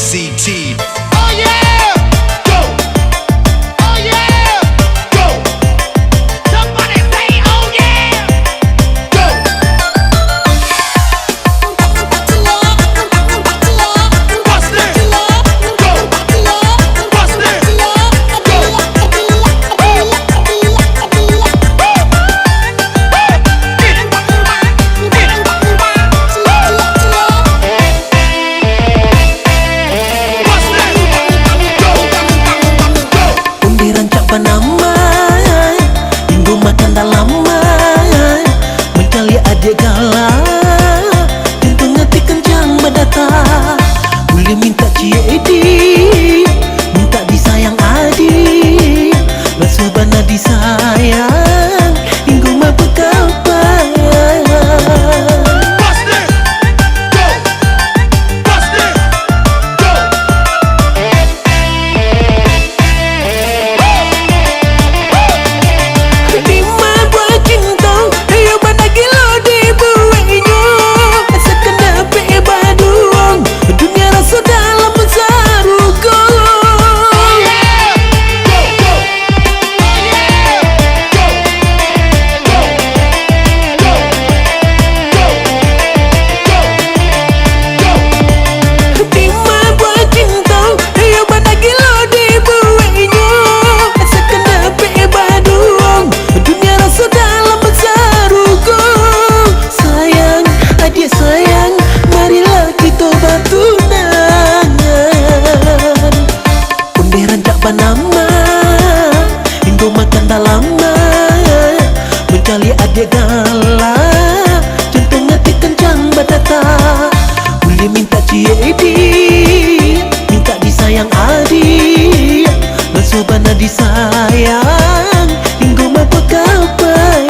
CT. Oh yeah! Go! Oh yeah! Go! Somebody say oh yeah! Go! Bust it! Go! Bust it! Go! Panamai, hingga makan dalaman, mencari adik gala, jantung hati kencang berdata, boleh minta ciedi, minta disayang adik, rasa bana disayang, hingga mampu kapan. Panama, hingga makan dalaman, mencari adik gala, jantung hati kencang berdata, boleh minta ciedi, minta disayang adik, rasa bana disayang, hingga mampu kapan.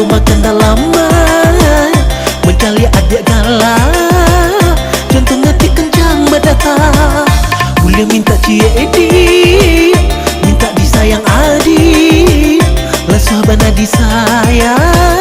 Makan dalaman, mencari adik gala, jantung hati kencang berdata, boleh minta ciedi, minta disayang adik, rasa bana disayang.